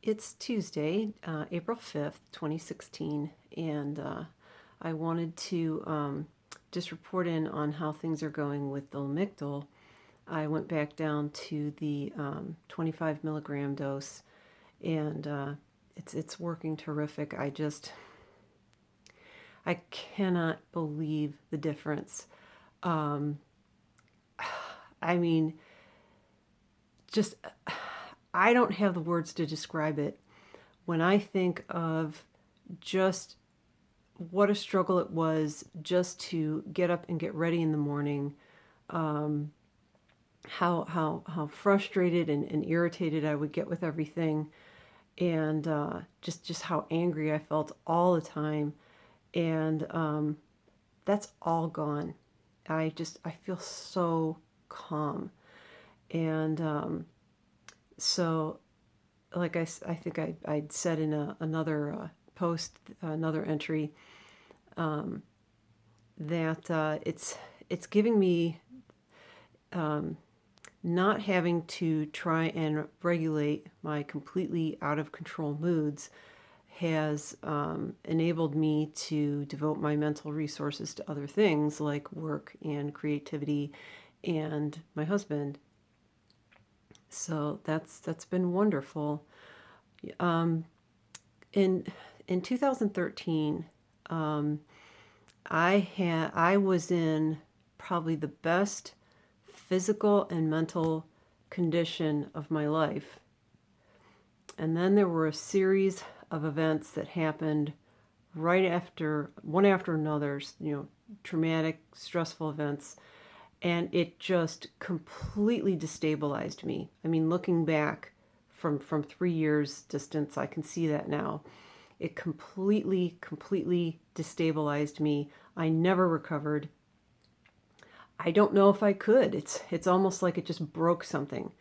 It's Tuesday, April 5th, 2016, and I wanted to just report in on how things are going with the Lamictal. I went back down to the 25 milligram dose, and it's working terrific. I cannot believe the difference. Um, I mean, just I don't have the words to describe it. When I think of just what a struggle it was just to get up and get ready in the morning. How frustrated and irritated I would get with everything, and just how angry I felt all the time, and that's all gone. I feel so calm, and so like I think I'd said in another post, another entry, that it's giving me not having to try and regulate my completely out of control moods has enabled me to devote my mental resources to other things like work and creativity and my husband. So that's been wonderful. Um, in in 2013, I was in probably the best physical and mental condition of my life. And then there were a series of events that happened right after, one after another, traumatic, stressful events. And it just completely destabilized me. I mean, looking back from 3 years distance, I can see that now. It completely destabilized me. I never recovered. I don't know if I could. It's almost like it just broke something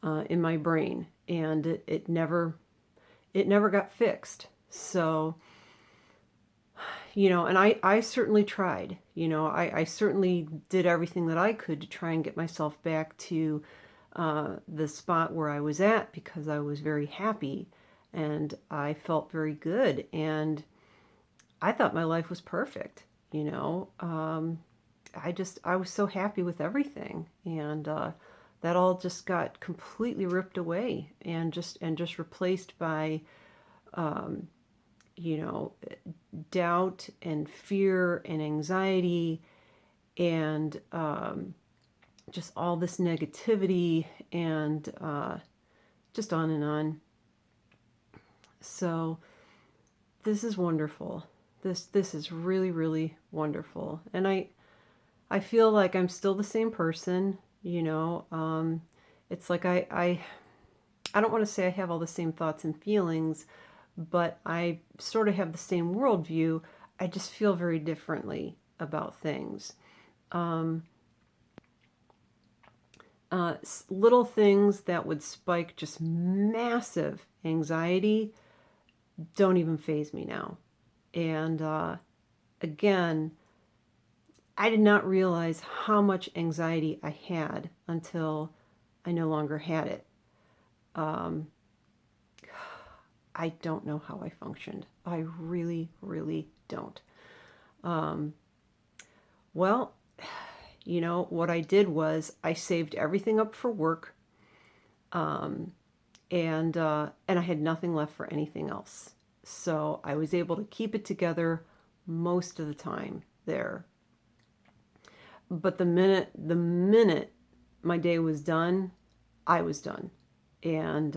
in my brain, and it never got fixed. So, and I certainly tried. I certainly did everything that I could to try and get myself back to the spot where I was at, because I was very happy and I felt very good, and I thought my life was perfect. I was so happy with everything, and that all just got completely ripped away and just replaced by you know doubt and fear and anxiety, and just all this negativity, and just on and on. So this is wonderful. This is really wonderful, and I feel like I'm still the same person. It's like I don't want to say I have all the same thoughts and feelings, but I sort of have the same worldview. I just feel very differently about things. Um, Little things that would spike just massive anxiety don't even faze me now. And again, I did not realize how much anxiety I had until I no longer had it. Um, I don't know how I functioned. I really don't. Um, well, what I did was I saved everything up for work, um, and I had nothing left for anything else. So I was able to keep it together most of the time there. But the minute my day was done, I was done. And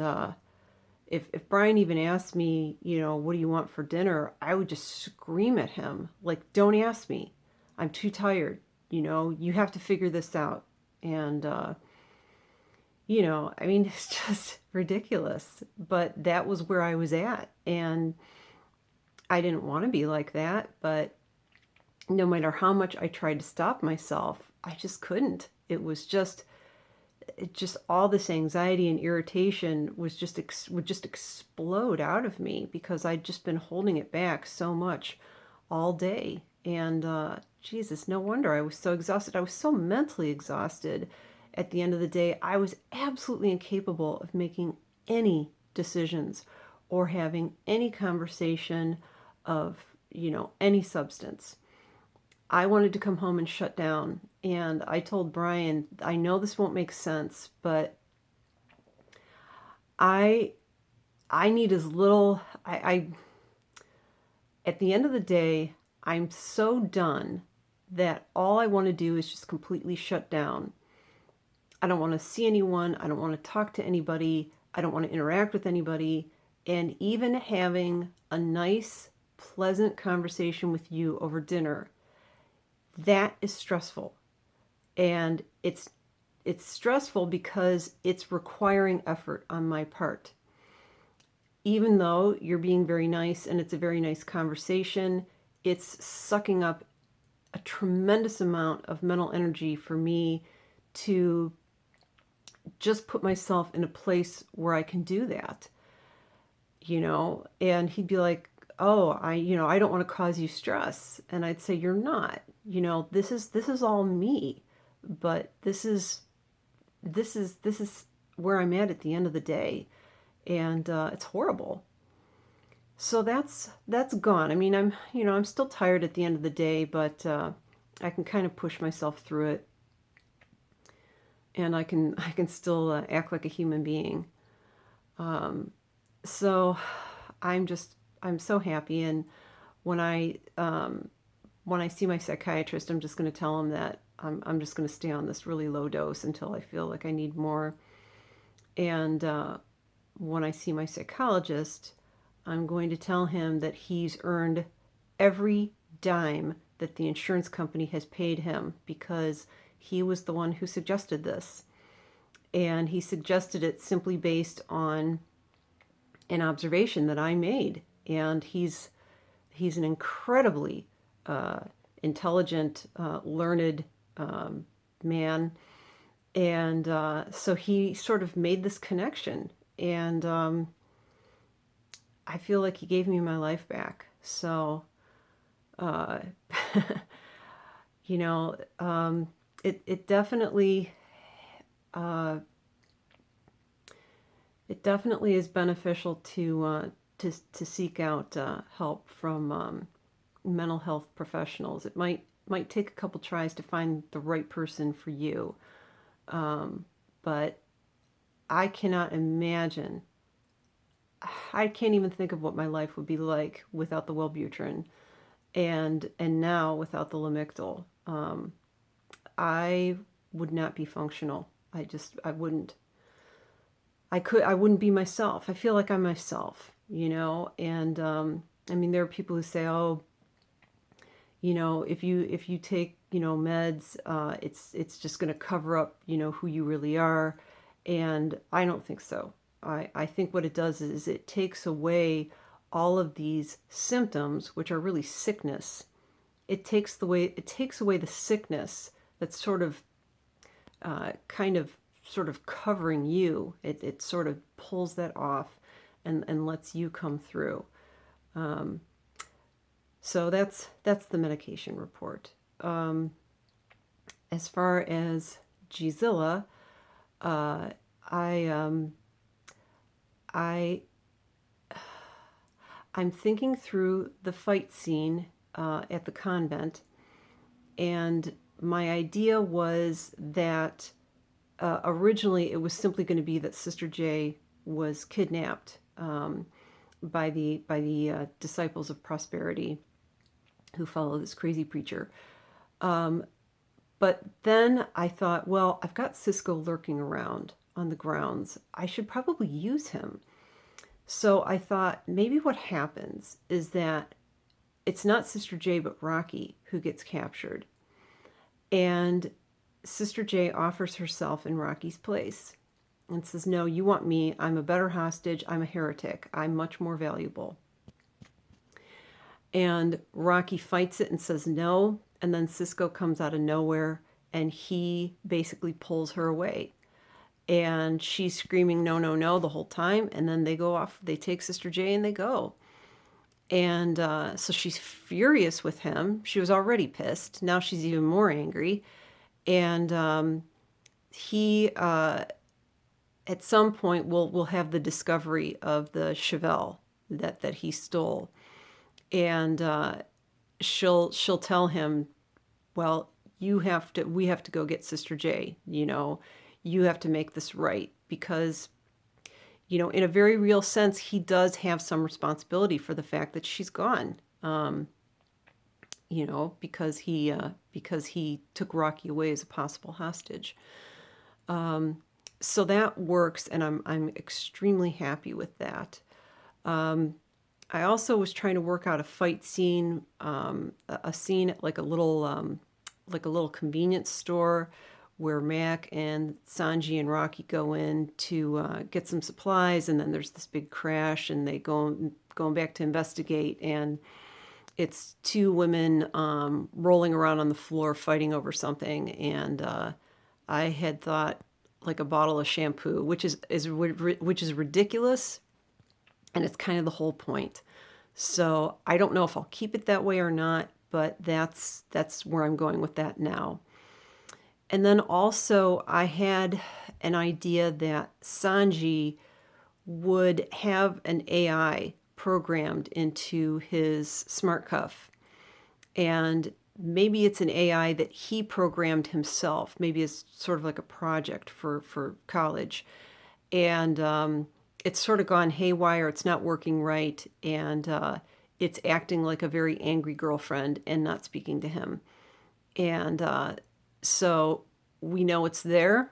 if Brian even asked me, what do you want for dinner, I would just scream at him, like, don't ask me. I'm too tired. You have to figure this out. And, I mean, it's just ridiculous. But that was where I was at. And I didn't want to be like that. But no matter how much I tried to stop myself, I just couldn't. It just all this anxiety and irritation would just explode out of me, because I'd just been holding it back so much all day. And Jesus, no wonder I was so exhausted. I was so mentally exhausted. At the end of the day, I was absolutely incapable of making any decisions or having any conversation of, any substance. I wanted to come home and shut down. And I told Brian, I know this won't make sense, but I I need as little I at the end of the day, I'm so done that all I want to do is just completely shut down. I don't want to see anyone. I don't want to talk to anybody. I don't want to interact with anybody. And even having a nice, pleasant conversation with you over dinner, that is stressful. And it's stressful because it's requiring effort on my part. Even though you're being very nice and it's a very nice conversation, it's sucking up a tremendous amount of mental energy for me to just put myself in a place where I can do that, and he'd be like, "Oh, I don't want to cause you stress." And I'd say, "You're not. This is all me, but this is where I'm at the end of the day." And it's horrible. So that's gone. I mean, I'm still tired at the end of the day, but I can kind of push myself through it, and I can still act like a human being. So I'm so happy. And when I see my psychiatrist, I'm just going to tell him that I'm just going to stay on this really low dose until I feel like I need more. And when I see my psychologist, I'm going to tell him that he's earned every dime that the insurance company has paid him because he was the one who suggested this. And he suggested it simply based on an observation that I made. And he's an incredibly intelligent, learned man. And so he sort of made this connection. And I feel like he gave me my life back. So, uh, you know, it definitely uh, it definitely is beneficial to seek out help from mental health professionals. It might take a couple tries to find the right person for you, but I cannot imagine. I can't even think of what my life would be like without the Wellbutrin, and now without the Lamictal. I would not be functional. I wouldn't. I wouldn't be myself. I feel like I'm myself, and I mean, there are people who say, oh, if you take, meds, it's just going to cover up, who you really are. And I don't think so. I think what it does is it takes away all of these symptoms, which are really sickness. It takes away the sickness that's kind of sort of covering you. It sort of pulls that off and lets you come through. So that's the medication report. As far as Gzilla, I I'm thinking through the fight scene at the convent, and my idea was that originally it was simply going to be that Sister J was kidnapped by the disciples of prosperity who follow this crazy preacher. But then I thought, well, I've got Cisco lurking around on the grounds. I should probably use him. So I thought maybe what happens is that it's not Sister J but Rocky who gets captured. And Sister J offers herself in Rocky's place and says, no, you want me. I'm a better hostage. I'm a heretic. I'm much more valuable. And Rocky fights it and says no. And then Cisco comes out of nowhere and he basically pulls her away. And she's screaming, no, no, no, the whole time. And then they go off, they take Sister J and they go. And so she's furious with him. She was already pissed. Now she's even more angry. And he, at some point, will have the discovery of the Chevelle that he stole. And she'll tell him, well, we have to go get Sister J, you have to make this right, because in a very real sense, he does have some responsibility for the fact that she's gone. Because he took Rocky away as a possible hostage. So that works, and I'm extremely happy with that. I also was trying to work out a fight scene, a scene at like a little convenience store where Mac and Sanji and Rocky go in to get some supplies, and then there's this big crash, and they going back to investigate, and it's two women rolling around on the floor fighting over something, and I had thought like a bottle of shampoo, which is ridiculous, and it's kind of the whole point. So I don't know if I'll keep it that way or not, but that's where I'm going with that now. And then also I had an idea that Sanji would have an AI programmed into his smart cuff. And maybe it's an AI that he programmed himself. Maybe it's sort of like a project for college. And it's sort of gone haywire. It's not working right. And it's acting like a very angry girlfriend and not speaking to him. And so we know it's there,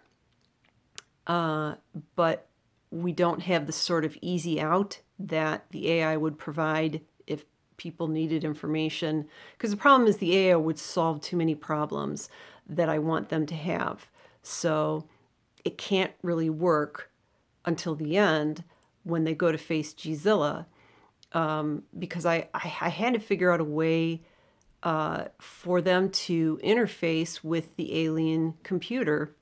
but we don't have the sort of easy out that the AI would provide if people needed information. Because the problem is the AI would solve too many problems that I want them to have. So it can't really work until the end when they go to face Gzilla, because I had to figure out a way for them to interface with the alien computer